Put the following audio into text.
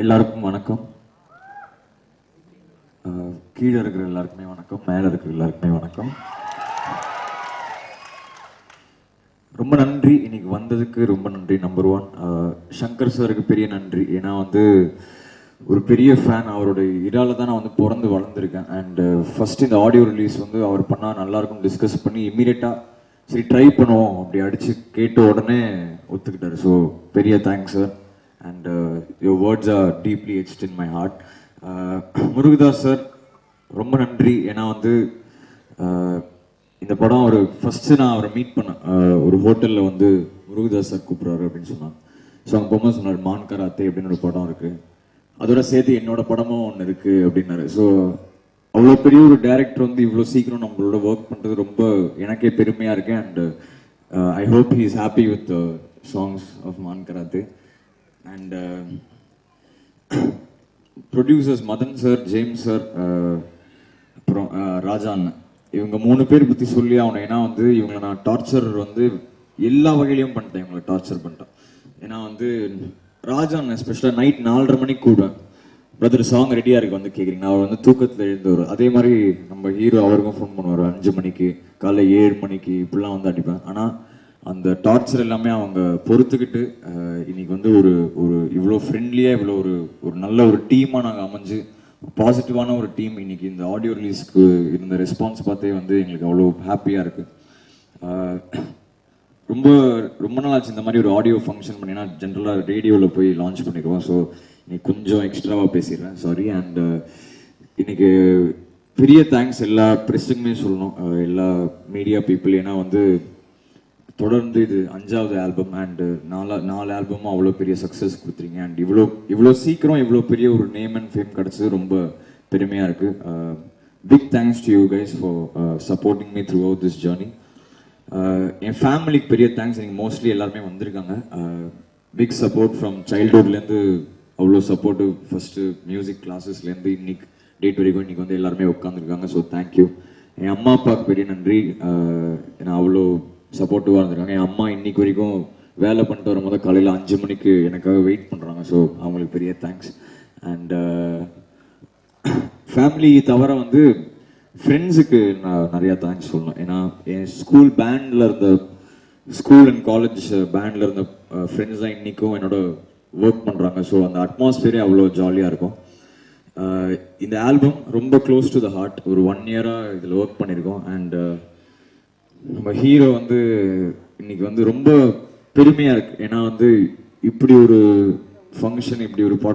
எல்லாருக்கும் வணக்கம். கீழே இருக்கிற எல்லாருக்குமே வணக்கம், மேலே இருக்கிற எல்லாருக்குமே வணக்கம். ரொம்ப நன்றி, இன்னைக்கு வந்ததுக்கு ரொம்ப நன்றி. நம்பர் ஒன், சங்கர் சாருக்கு பெரிய நன்றி. ஏன்னா ஒரு பெரிய ஃபேன், அவரோட இதால தான் நான் பிறந்து வளர்ந்துருக்கேன். அண்ட் ஃபர்ஸ்ட் இந்த ஆடியோ ரிலீஸ் அவர் பண்ணால் நல்லாயிருக்கும் டிஸ்கஸ் பண்ணி இம்மீடியட்டாக சரி ட்ரை பண்ணுவோம் அப்படி அடித்து கேட்ட உடனே ஒத்துக்கிட்டாரு. ஸோ பெரிய thanks sir. And your words are deeply etched in my heart. Murugadoss sir ரொம்ப நன்றி. ஏன்னா இந்த படம் ஃபர்ஸ்ட் நான் அவரை மீட் பண்ணேன் ஒரு ஹோட்டலில் முருகதாஸ் சார் கூப்பிட்றாரு அப்படின்னு சொன்னாங்க. ஸோ அங்கே போகும்போது சொன்னார் மான் கராத்தே அப்படின்னு ஒரு படம் இருக்குது, அதோட சேர்த்து என்னோட படமும் ஒன்று இருக்குது அப்படின்னாரு. ஸோ அவ்வளோ பெரிய ஒரு டைரக்டர் இவ்வளோ சீக்கிரம் நம்மளோட ஒர்க் பண்ணுறது ரொம்ப எனக்கே பெருமையாக இருக்கு. And I hope he is happy with songs of Maan Karate. And producers Madan sir, James sir, அப்புறம் ராஜா அண்ணன், இவங்க 3 பேர் பற்றி சொல்லி ஆகணும். ஏன்னா இவங்களை நான் டார்ச்சர் எல்லா வகையிலையும் பண்ணிட்டேன். இவங்களை டார்ச்சர் பண்ணிட்டேன். ஏன்னா ராஜா அண்ணன் ஸ்பெஷலாக நைட் 4:30 மணிக்கு கூடுவேன், பிரதர் சாங் ரெடியாக இருக்கு கேட்குறீங்க. அவர் தூக்கத்தில் எழுந்தவர். அதே மாதிரி நம்ம ஹீரோ அவருக்கும் ஃபோன் பண்ணுவார் 5 மணிக்கு, காலைல 7 மணிக்கு, இப்படிலாம் அடிப்பேன். ஆனால் அந்த டார்ச்சர் எல்லாமே அவங்க பொறுத்துக்கிட்டு இன்னைக்கு ஒரு இவ்வளோ ஃப்ரெண்ட்லியாக இவ்வளோ ஒரு நல்ல ஒரு டீமாக நாங்கள் அமைஞ்சு பாசிட்டிவான ஒரு டீம். இன்னைக்கு இந்த ஆடியோ ரிலீஸ்க்கு இருந்த ரெஸ்பான்ஸ் பார்த்தே எங்களுக்கு அவ்வளோ ஹாப்பியாக இருக்குது. ரொம்ப ரொம்ப நாள் ஆச்சு இந்த மாதிரி ஒரு ஆடியோ ஃபங்க்ஷன் பண்ணினா. ஜென்ரலாக ரேடியோவில் போய் லான்ச் பண்ணிடுவோம். ஸோ இன்னைக்கு கொஞ்சம் எக்ஸ்ட்ராவாக பேசிடுறேன், சாரி. அண்ட் இன்னைக்கு பெரிய தேங்க்ஸ் எல்லா ப்ரெஸ்ஸுக்குமே சொல்லணும், எல்லா மீடியா பீப்புள். ஏன்னா தொடர்ந்து இது 5வது ஆல்பம் அண்ட் 4 ஆல்பமும் அவ்வளோ பெரிய சக்ஸஸ் கொடுத்துறீங்க. அண்ட் இவ்வளோ சீக்கிரம் இவ்வளோ பெரிய ஒரு நேம் அண்ட் ஃபேம் கிடச்சது ரொம்ப பெருமையாக இருக்குது. Big thanks to you guys for supporting me throughout this journey. என் ஃபேமிலிக்கு பெரிய தேங்க்ஸ். நீங்கள் மோஸ்ட்லி எல்லாருமே வந்திருக்காங்க. பிக் சப்போர்ட் ஃப்ரம் சைல்ட்ஹுட்லேருந்து அவ்வளோ சப்போர்ட்டிவ். ஃபஸ்ட்டு மியூசிக் கிளாஸஸ்லேருந்து இன்னைக்கு டேட் வரைக்கும் இன்னைக்கு எல்லாருமே உட்காந்துருக்காங்க. So thank you. என் அம்மா அப்பாவுக்கு பெரிய நன்றி. ஏன்னா அவ்வளோ சப்போர்ட்டிவாக இருந்திருக்காங்க. என் அம்மா இன்னைக்கு வரைக்கும் வேலை பண்ணிட்டு வரும்போது காலையில் 5 மணிக்கு எனக்காக வெயிட் பண்ணுறாங்க. ஸோ அவங்களுக்கு பெரிய தேங்க்ஸ். அண்ட் ஃபேமிலி தவிர ஃப்ரெண்ட்ஸுக்கு நான் நிறையா தேங்க்ஸ் சொல்லணும். ஏன்னா என் ஸ்கூல் பேண்டில் இருந்த ஸ்கூல் அண்ட் காலேஜ் பேண்டில் இருந்த ஃப்ரெண்ட்ஸ் தான் இன்றைக்கும் என்னோட ஒர்க் பண்ணுறாங்க. ஸோ அந்த அட்மாஸ்பியரே அவ்வளோ ஜாலியாக இருக்கும். இந்த ஆல்பம் ரொம்ப க்ளோஸ் டு த ஹார்ட். ஒரு 1 இயராக இதில் ஒர்க் பண்ணியிருக்கோம். அண்ட் நம்ம ஹீரோ இன்னைக்கு ரொம்ப பெருமையாக இருக்குது. ஏன்னா இப்படி ஒரு ஃபங்க்ஷன், இப்படி ஒரு படம்